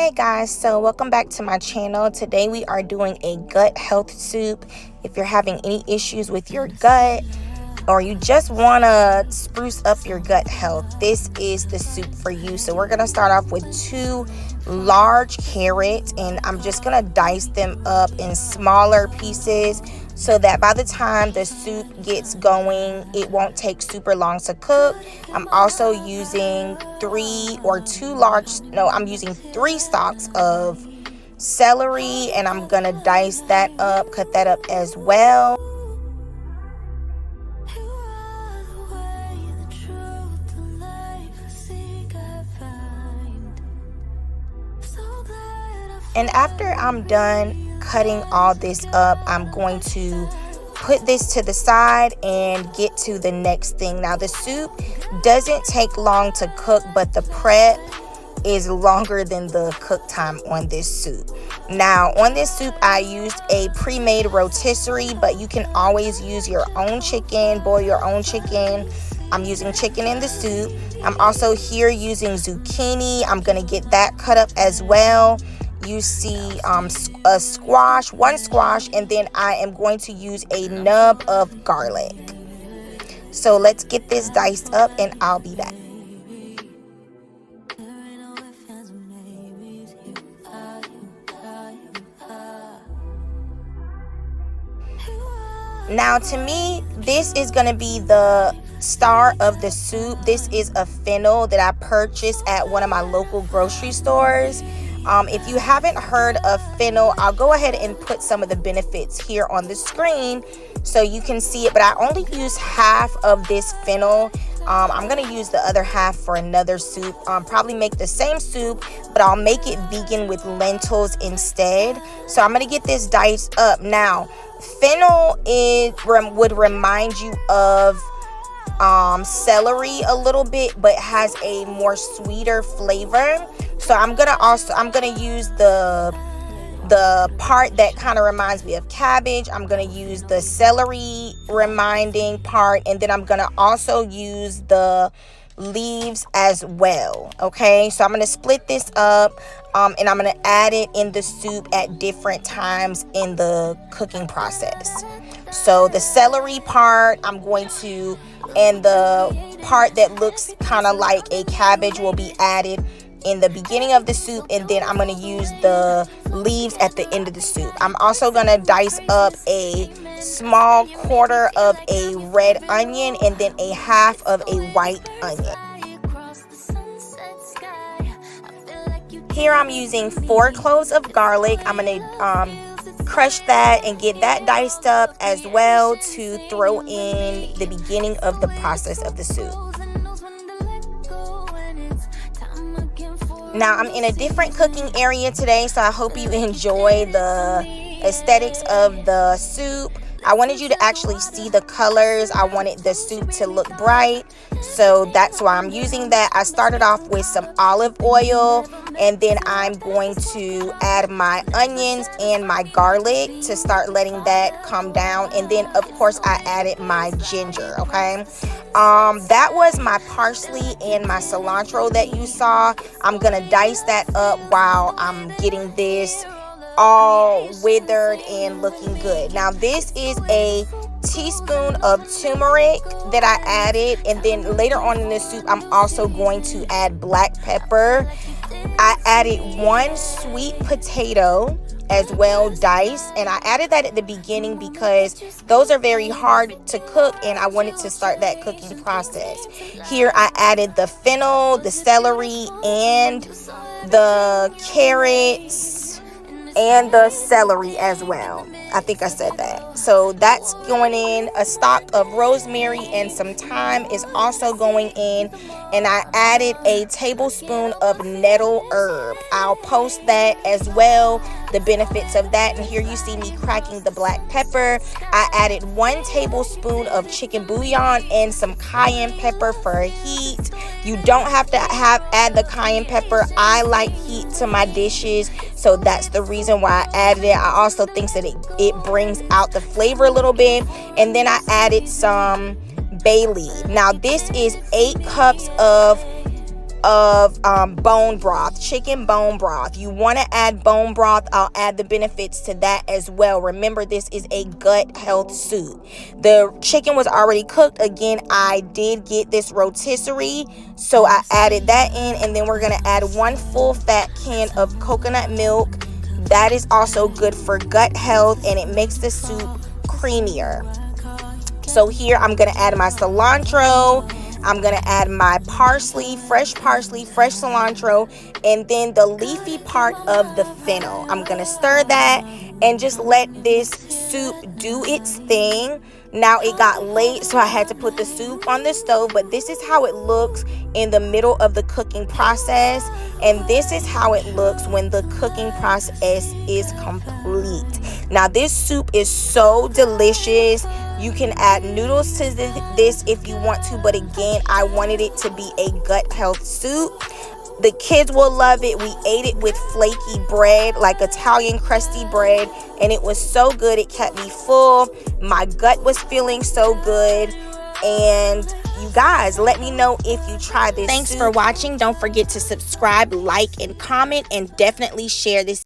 Hey guys, so welcome back to my channel. Today we are doing a gut health soup. If you're having any issues with your gut or you just want to spruce up your gut health, this is the soup for you. So we're going to start off with 2 large carrots, and I'm just going to dice them up in smaller pieces so that by the time the soup gets going, it won't take super long to cook. I'm also using 3 stalks of celery, and I'm gonna dice that up, cut that up as well. And after I'm done cutting all this up, I'm going to put this to the side and get to the next thing. Now the soup doesn't take long to cook, but the prep is longer than the cook time on this soup. Now on this soup I used a pre-made rotisserie, but you can always use your own chicken, boil your own chicken. I'm using chicken in the soup. I'm also here using zucchini. I'm gonna get that cut up as well. You see one squash, and then I am going to use a nub of garlic. So let's get this diced up and I'll be back. Now to me, this is going to be the star of the soup. This is a fennel that I purchased at one of my local grocery stores. If you haven't heard of fennel, I'll go ahead and put some of the benefits here on the screen so you can see it, but I only use half of this fennel. I'm going to use the other half for another soup. Probably make the same soup, but I'll make it vegan with lentils instead. So I'm going to get this diced up. Now, fennel would remind you of celery a little bit, but has a more sweeter flavor. So I'm gonna use the part that kind of reminds me of cabbage. I'm gonna use the celery reminding part, and then I'm gonna also use the leaves as well. Okay, so I'm gonna split this up, and I'm gonna add it in the soup at different times in the cooking process. So the celery part I'm going to, and the part that looks kind of like a cabbage will be added in the beginning of the soup, and then I'm going to use the leaves at the end of the soup. I'm also going to dice up a small quarter of a red onion and then a half of a white onion. Here I'm using 4 cloves of garlic. I'm going to crush that and get that diced up as well to throw in the beginning of the process of the soup. Now I'm in a different cooking area today, so I hope you enjoy the aesthetics of the soup. I wanted you to actually see the colors. I wanted the soup to look bright, so that's why I'm using that. I started off with some olive oil, and then I'm going to add my onions and my garlic to start letting that come down, and then of course I added my ginger. Okay, that was my parsley and my cilantro that you saw. I'm gonna dice that up while I'm getting this all withered and looking good. Now this is a teaspoon of turmeric that I added, and then later on in the soup I'm also going to add black pepper. I added 1 sweet potato as well, diced, and I added that at the beginning because those are very hard to cook and I wanted to start that cooking process. Here I added the fennel, the celery, and the carrots and the celery as well. I think I said that. So that's going in. A stalk of rosemary and some thyme is also going in, and I added a tablespoon of nettle herb. I'll post that as well, the benefits of that. And here you see me cracking the black pepper. I added 1 tablespoon of chicken bouillon and some cayenne pepper for heat. You don't have to add the cayenne pepper. I like heat to my dishes, so that's the reason why I added it. I also think that it brings out the flavor a little bit. And then I added some bay leaf. Now this is 8 cups of of bone broth, chicken bone broth. You want to add bone broth. I'll add the benefits to that as well. Remember, this is a gut health soup. The chicken was already cooked. Again, I did get this rotisserie, so I added that in, and then we're going to add 1 full fat can of coconut milk. That is also good for gut health, and it makes the soup creamier. So here I'm going to add my cilantro. I'm going to add my parsley, fresh cilantro, and then the leafy part of the fennel. I'm going to stir that and just let this soup do its thing. Now it got late, so I had to put the soup on the stove, but this is how it looks in the middle of the cooking process, and this is how it looks when the cooking process is complete. Now this soup is so delicious. You can add noodles to this if you want to, but again, I wanted it to be a gut health soup. The kids will love it. We ate it with flaky bread, like Italian crusty bread, and it was so good. It kept me full. My gut was feeling so good. And you guys, let me know if you try this. Thanks for watching. Don't forget to subscribe, like, and comment, and definitely share this